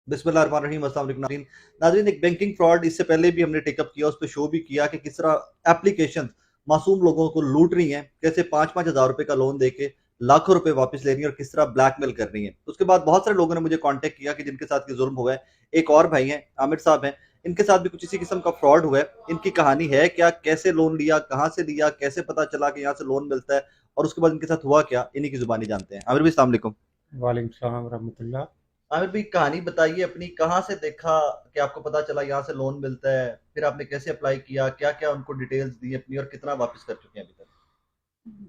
बिस्मिल्लाहिर्रहमानिर्रहीम। अस्सलाम वालेकुम नाज़रीन। नाज़रीन, एक बैंकिंग फ्रॉड इससे पहले भी हमने टेकअप किया, उस पे शो भी किया कि किस तरह एप्लीकेशन मासूम लोगों को लूट रही हैं, कैसे 5-5 हज़ार रुपए का लोन देके लाखों रुपए वापस ले रही हैं और किस तरह ब्लैकमेल कर रही हैं। उसके बाद बहुत सारे लोगों ने मुझे कॉन्टैक्ट किया कि जिनके साथ ये ज़ुल्म हुआ है। एक और भाई हैं, आमिर साहब हैं, इनके साथ भी कुछ इसी किस्म का फ्रॉड हुआ है। इनकी कहानी है क्या, कैसे लोन लिया, कहाँ से लिया, कैसे पता चला कि यहाँ से लोन मिलता है और उसके बाद इनके साथ हुआ क्या, इन्हीं की ज़ुबानी जानते हैं। आमिर भाई, अस्सलाम वालेकुम। वालेकुम सलाम रहमतुल्लाह। आमिर भाई, कहानी बताइए अपनी, कहाँ से देखा कि आपको पता चला यहाँ से लोन मिलता है, फिर आपने कैसे अप्लाई किया, क्या क्या उनको डिटेल्स दी अपनी और कितना वापस कर चुके हैं अभी तक।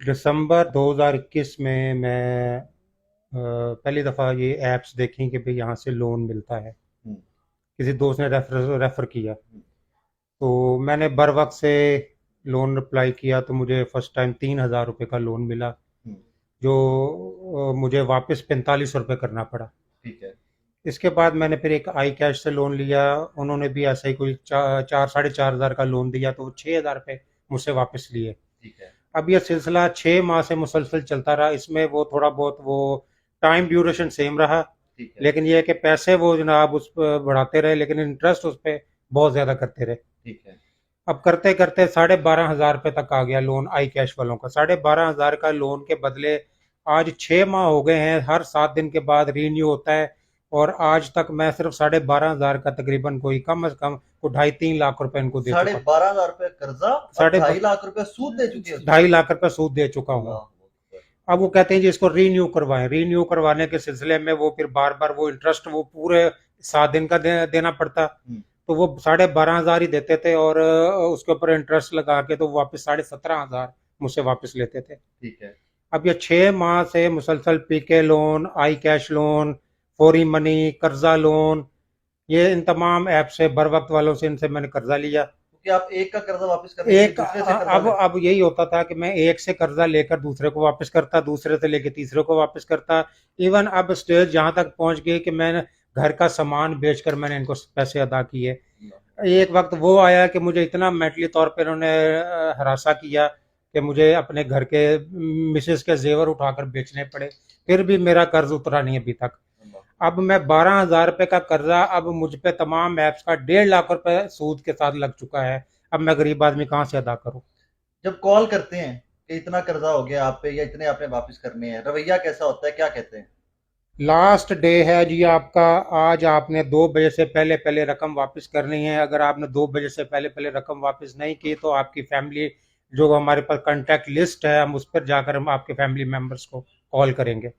दिसंबर 2021 में मैं पहली दफ़ा ये ऐप्स देखी कि भाई यहाँ से लोन मिलता है। हम्म। किसी दोस्त ने रेफर रेफ़र किया, हम्म। तो मैंने बर वक्त से लोन अप्लाई किया, तो मुझे फ़र्स्ट टाइम 3,000 रुपये का लोन मिला, हम्म। जो मुझे वापस 45 रुपये करना पड़ा। ठीक है। इसके बाद मैंने फिर एक आई कैश से लोन लिया। उन्होंने भी ऐसा ही कोई चार 4,500 का लोन दिया, तो वो 6,000 रुपये मुझसे वापस लिए। ठीक है। अब ये सिलसिला 6 माह से मुसलसल चलता रहा। इसमें वो थोड़ा बहुत वो टाइम ड्यूरेशन सेम रहा, ठीक है। लेकिन ये है कि पैसे वो जनाब उस पर बढ़ाते रहे, लेकिन इंटरेस्ट उस पर बहुत ज़्यादा करते रहे। ठीक है। अब करते करते 12,500 रुपये तक आ गया लोन आई कैश वालों का। 12,500 का लोन के बदले आज 6 माह हो गए हैं, हर 7 दिन के बाद रीन्यू होता है। और आज तक मैं सिर्फ 12,500 का तकरीबन कोई कम अज कम को 2.5-3 लाख रुपए इनको दे साढ़े चुका। बारह हजार रुपए कर्जा और साढ़े 2.5 लाख रुपए सूद दे चुके हैं उस पे। 2.5 लाख रुपए सूद दे चुका हूँ। अल्लाह अकबर। अब वो कहते हैं जी इसको रीन्यू करवाएं। रीन्यू करवाने के सिलसिले में वो फिर बार बार वो इंटरेस्ट वो पूरे 7 दिन का देना पड़ता। हम्म। तो वो 12,500 ही देते थे, और उसके ऊपर इंटरेस्ट लगा के तो वो वापस 17,500 मुझसे वापस लेते थे। ठीक है। अब ये 6 माह से मुसलसल पीके लोन, आई कैश लोन, फौरी मनी, कर्जा लोन, ये इन तमाम ऐप से बर वक्त वालों से इनसे मैंने कर्जा लिया। क्योंकि आप एक का कर्जा वापस करने के लिए एक दूसरे से कर्जा अब लेते हैं। अब यही होता था कि मैं एक से कर्जा लेकर दूसरे को वापस करता, दूसरे से लेकर तीसरे को वापस करता। इवन अब स्टेज यहाँ तक पहुंच गई कि मैं घर का सामान बेचकर मैंने इनको पैसे अदा किए। एक वक्त वो आया कि मुझे इतना मेंटली तौर पे इन्होंने हरासा किया कि मुझे अपने घर के मिसेस के जेवर उठाकर बेचने पड़े। फिर भी मेरा कर्ज उतरा नहीं अभी तक। अब मैं 12,000 रुपये का कर्जा अब मुझ पे तमाम ऐप्स का 1.5 लाख रुपए सूद के साथ लग चुका है। अब मैं गरीब आदमी कहाँ से अदा करूं? जब कॉल करते हैं कि इतना कर्जा हो गया आप पे या इतने आपने वापस करने हैं, रवैया कैसा होता है, क्या कहते हैं। लास्ट डे है जी आपका। आज आपने 2 बजे से पहले पहले रकम वापस करनी है। अगर आपने 2 बजे से पहले पहले रकम वापस नहीं की, तो आपकी फैमिली, जो हमारे पास कांटेक्ट लिस्ट है, हम उस पर जाकर हम आपके फैमिली मेंबर्स को कॉल करेंगे।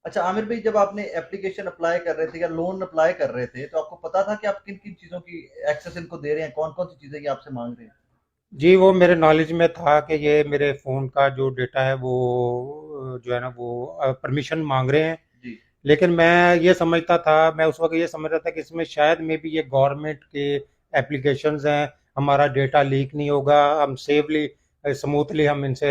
अच्छा आमिर भाई, जब आपने एप्लीकेशन अप्लाई कर रहे थे या लोन अप्लाई कर रहे थे, तो आपको पता था कि आप किन किन चीजों की एक्सेस इनको दे रहे हैं, कौन कौन सी चीजें ये आपसे मांग रहे हैं। जी, वो मेरे नॉलेज में था कि ये मेरे फ़ोन का जो डेटा है वो जो है ना वो परमिशन मांग रहे हैं। जी। लेकिन मैं उस वक्त ये समझ रहा था कि इसमें शायद में भी ये गवर्नमेंट के एप्लीकेशंस हैं, हमारा डेटा लीक नहीं होगा, हम सेफली स्मूथली हम इनसे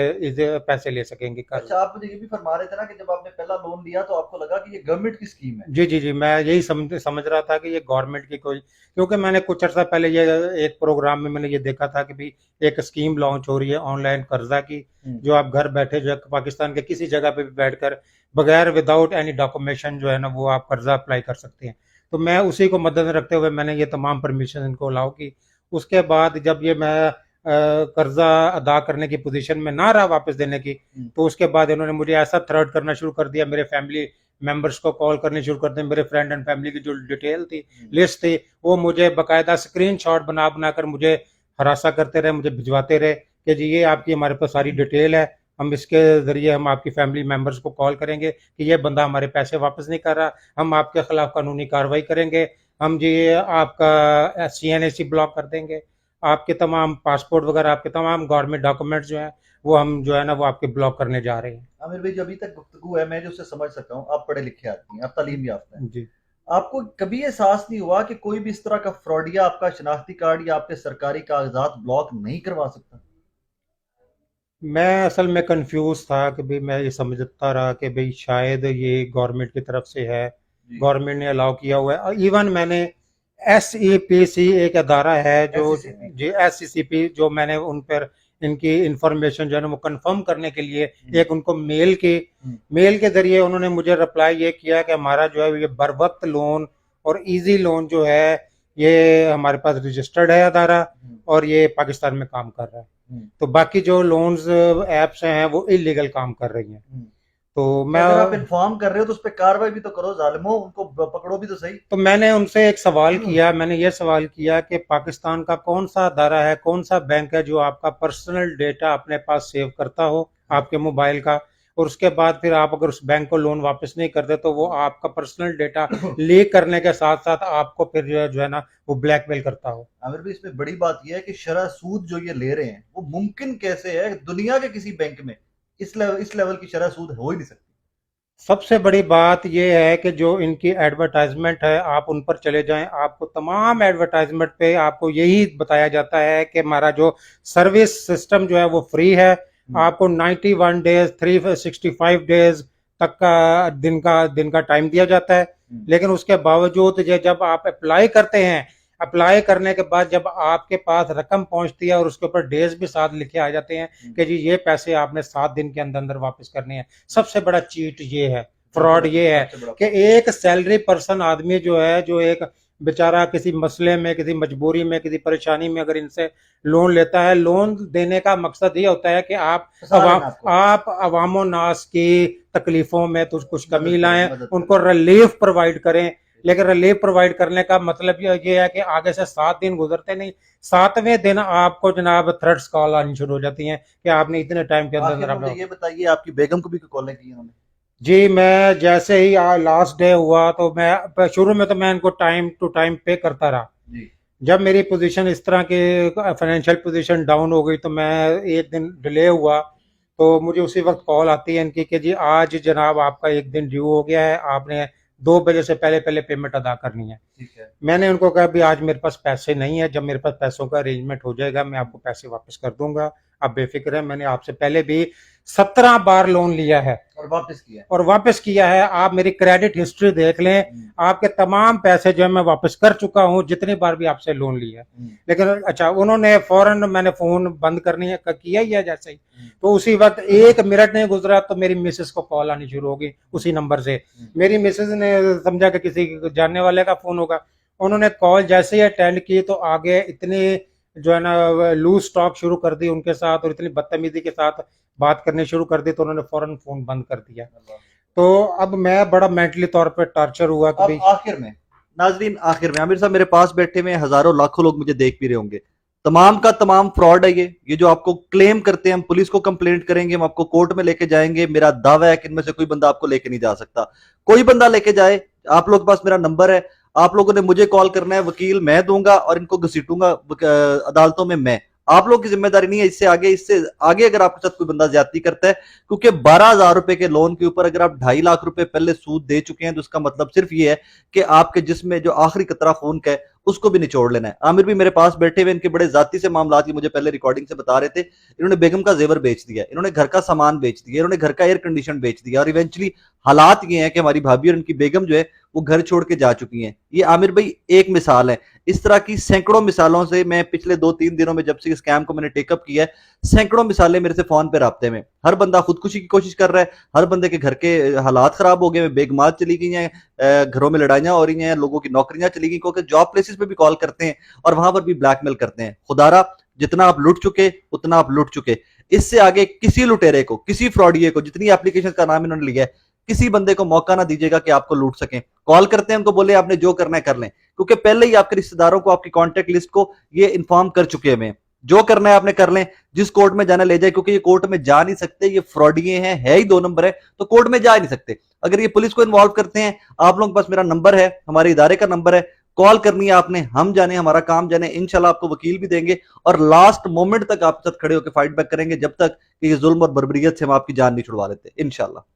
पैसे ले सकेंगे कर्ज। अच्छा, आप मुझे ये भी फरमा रहे थे ना कि जब आपने पहला लोन लिया तो आपको लगा कि ये गवर्नमेंट की स्कीम है। जी, जी, जी, मैं यही समझ समझ रहा था कि ये गवर्नमेंट की कोई, क्योंकि मैंने कुछ अर्सा पहले ये एक प्रोग्राम में मैंने ये देखा था कि भाई एक स्कीम लॉन्च हो रही है ऑनलाइन कर्जा की, हम्म। जो आप घर बैठे जो है पाकिस्तान के किसी जगह पे भी बैठकर बगैर विदाउट एनी डॉक्यूमेंटेशन जो है ना वो आप कर्जा अप्लाई कर सकते हैं। तो मैं उसी को मद्देनजर रखते हुए मैंने ये तमाम परमिशन इनको अलाउ की। उसके बाद जब ये मैं कर्जा अदा करने की पोजीशन में ना रहा वापस देने की, हम्म। तो उसके बाद इन्होंने मुझे ऐसा थ्रेट करना शुरू कर दिया, मेरे फैमिली मेंबर्स को कॉल करनी शुरू कर दी। मेरे फ्रेंड एंड फैमिली की जो डिटेल थी, लिस्ट थी, वो मुझे बकायदा स्क्रीनशॉट बना बनाकर मुझे हरासा करते रहे, मुझे भिजवाते रहे कि जी ये आपकी हमारे पास सारी डिटेल है, हम इसके ज़रिए हम आपकी फैमिली मेंबर्स को कॉल करेंगे कि ये बंदा हमारे पैसे वापस नहीं कर रहा, हम आपके खिलाफ कानूनी कार्रवाई करेंगे, हम जी आपका CNAC ब्लॉक कर देंगे, आपके तमाम पासपोर्ट वगैरह, आपके तमाम गवर्नमेंट डॉक्यूमेंट्स जो हैं वो हम जो है ना वो आपके ब्लॉक करने जा रहे हैं। आमिर भाई, जो अभी तक गुफ्तगू है मैं जो उससे समझ सकता हूँ, आप पढ़े लिखे आदमी हैं, आप तालीम याफ्ता हैं। जी। आपको कभी एहसास नहीं हुआ कि कोई भी इस तरह का फ्रॉडिया आपका शनाख्ती कार्ड या आपके सरकारी कागजात ब्लॉक नहीं करवा सकता। मैं असल में कंफ्यूज था कि भाई मैं ये समझता रहा कि भाई शायद ये गवर्नमेंट की तरफ से है, जी। गवर्नमेंट ने अलाउ किया हुआ है। और इवन मैंने SEPC एक अदारा है जो, SCCP। जी SCCP, जो मैंने उन पर इनकी इंफॉर्मेशन जो है ना वो कंफर्म करने के लिए एक उनको मेल के जरिए उन्होंने मुझे रिप्लाई ये किया कि हमारा जो है ये बर वक्त लोन और इजी लोन जो है ये हमारे पास रजिस्टर्ड है अदारा, और ये पाकिस्तान में काम कर रहा है। तो बाकी जो लोन्स एप्स हैं वो इलीगल काम कर रही हैं। तो मैं अगर आप इन्फॉर्म कर रहे हो तो उस पर कार्रवाई भी तो करो, जालिमो, उनको पकड़ो भी तो सही। तो मैंने उनसे एक सवाल किया, मैंने ये सवाल किया कि पाकिस्तान का कौन सा अदारा है, कौन सा बैंक है जो आपका पर्सनल डेटा अपने पास सेव करता हो आपके मोबाइल का, और उसके बाद फिर आप अगर उस बैंक को लोन वापस नहीं करते तो वो आपका पर्सनल डेटा लीक करने के साथ साथ आपको फिर जो है ना वो ब्लैकमेल करता हो। आमिर भाई, इसमें बड़ी बात यह है कि शरह सूद जो ये ले रहे हैं वो मुमकिन कैसे है? दुनिया के किसी बैंक में इस लेवल की शरह सूद हो ही नहीं सकती। सबसे बड़ी बात यह है कि जो इनकी एडवर्टाइजमेंट है, आप उन पर चले जाएं, आपको तमाम एडवर्टाइजमेंट पे आपको यही बताया जाता है कि हमारा जो सर्विस सिस्टम जो है वो फ्री है। आपको 91 डेज 365 डेज तक का दिन का टाइम दिया जाता है, लेकिन उसके बावजूद जब आप अप्लाई करते हैं, अप्लाई करने के बाद जब आपके पास रकम पहुंचती है और उसके ऊपर डेज भी साथ लिखे आ जाते हैं कि जी ये पैसे आपने 7 दिन के अंदर अंदर वापस करने हैं। सबसे बड़ा चीट ये है, फ्रॉड ये है कि एक सैलरी पर्सन आदमी जो है, जो एक बेचारा किसी मसले में, किसी मजबूरी में, किसी परेशानी में अगर इनसे लोन लेता है, लोन देने का मकसद ये होता है कि आप अवामो नास की तकलीफों में तो कुछ कमी लाएं, उनको रिलीफ प्रोवाइड करें। लेकिन रिलीफ प्रोवाइड करने का मतलब ये है कि आगे से 7 दिन गुजरते नहीं, 7वें दिन आपको जनाब थ्रेट्स कॉल आनी शुरू हो जाती हैं कि आपने इतने टाइम के अंदर। मुझे ये बताइए, आपकी बेगम को भी कॉलें की उन्होंने? जी, मैं जैसे ही लास्ट डे हुआ तो मैं शुरू में तो मैं इनको टाइम टू टाइम पे करता रहा जी। जब मेरी पोजीशन इस तरह के फाइनेंशियल पोजीशन डाउन हो गई तो मैं एक दिन डिले हुआ, तो मुझे उसी वक्त कॉल आती है इनकी कि जी आज जनाब आपका एक दिन ड्यू हो गया है, आपने 2 बजे से पहले पेमेंट अदा करनी है। ठीक है। मैंने उनको कहा भी आज मेरे पास पैसे नहीं है, जब मेरे पास पैसों का अरेंजमेंट हो जाएगा मैं आपको पैसे वापस कर दूंगा, आप बेफिक्र है। मैंने आपसे पहले भी 17 बार लोन लिया है और वापस किया है। आप मेरी क्रेडिट हिस्ट्री देख लें, आपके तमाम पैसे जो है मैं वापस कर चुका हूं, जितनी बार भी आपसे लोन लिया है। लेकिन अच्छा, उन्होंने फौरन, मैंने फोन बंद करनी है किया ही है जैसे ही, तो उसी वक्त 1 मिनट नहीं गुजरा तो मेरी मिसेस को कॉल आनी शुरू होगी उसी नंबर से। मेरी मिसेस ने समझा कि किसी जानने वाले का फोन होगा, उन्होंने कॉल जैसे ही अटेंड की तो आगे इतनी जो है ना लूज स्टॉक शुरू कर दी उनके साथ और इतनी बदतमीजी के साथ बात करनी शुरू कर दी, तो उन्होंने फौरन फोन बंद कर दिया। तो अब मैं बड़ा मेंटली तौर पे टॉर्चर हुआ। अब आखिर में नाजरीन, आखिर में आमिर साहब मेरे पास बैठे हुए हजारों लाखों लोग मुझे देख भी रहे होंगे, तमाम का तमाम फ्रॉड है ये जो आपको क्लेम करते हैं हम पुलिस को कंप्लेंट करेंगे, हम आपको कोर्ट में लेके जाएंगे। मेरा दावा है कि इनमें से कोई बंदा आपको लेके नहीं जा सकता। कोई बंदा लेके जाए, आप लोग के पास मेरा नंबर है, आप लोगों ने मुझे कॉल करना है, वकील मैं दूंगा और इनको घसीटूंगा अदालतों में मैं। आप लोग की जिम्मेदारी नहीं है। इससे आगे अगर आपके साथ कोई बंदा ज्यादती करता है, क्योंकि 12,000 रुपए के लोन के ऊपर अगर आप 2.5 लाख रुपए पहले सूद दे चुके हैं तो उसका मतलब सिर्फ ये है कि आपके जिस्म में जो आखिरी कतरा खून का है उसको भी निचोड़ लेना है। आमिर भी मेरे पास बैठे हुए इनके बड़े जाती से मामला की मुझे पहले रिकॉर्डिंग से बता रहे थे। इन्होंने बेगम का जेवर बेच दिया, इन्होंने घर का सामान बेच दिया, इन्होंने घर का एयर कंडीशन बेच दिया, और इवेंचुअली हालात ये हैं कि हमारी भाभी और इनकी बेगम जो है वो घर छोड़ के जा चुकी हैं। ये आमिर भाई एक मिसाल है। इस तरह की सैकड़ों मिसालों से मैं पिछले 2-3 दिनों में जब से स्कैम को मैंने टेकअप किया है, सैकड़ों मिसालें मेरे से फोन पे राब्ते में। हर बंदा खुदकुशी की कोशिश कर रहा है, हर बंदे के घर के हालात खराब हो गए, बेगमात चली गई हैं, घरों में लड़ाइयां हो रही हैं, लोगों की नौकरियां चली गई, क्योंकि जॉब प्लेसेस पे भी कॉल करते हैं और वहां पर भी ब्लैकमेल करते हैं। खुदारा जितना आप लूट चुके उतना आप लूट चुके। इससे आगे किसी लुटेरे को, किसी फ्रॉडिये को, जितनी एप्लीकेशन का नाम इन्होंने लिया है, किसी बंदे को मौका ना दीजिएगा कि आपको लूट सकें। कॉल करते हैं उनको बोले आपने जो करना है कर लें, क्योंकि पहले ही आपके रिश्तेदारों को, आपकी कॉन्टेक्ट लिस्ट को ये इन्फॉर्म कर चुके हैं। जो करना है आपने कर लें, जिस कोर्ट में जाना ले जाए, क्योंकि ये कोर्ट में जा नहीं सकते, ये फ्रॉडिये हैं, है ही 2 नंबर है, तो कोर्ट में जा ही नहीं सकते। अगर ये पुलिस को इन्वॉल्व करते हैं, आप लोगों के पास मेरा नंबर है, हमारे इदारे का नंबर है, कॉल करनी है आपने, हम जाने, हमारा काम जाने, इंशाल्लाह आपको वकील भी देंगे और लास्ट मोमेंट तक आपके साथ खड़े होकर फाइट बैक करेंगे, जब तक कि ये जुल्म और बर्बरियत से हम आपकी जान नहीं छुड़वा लेते, इंशाल्लाह।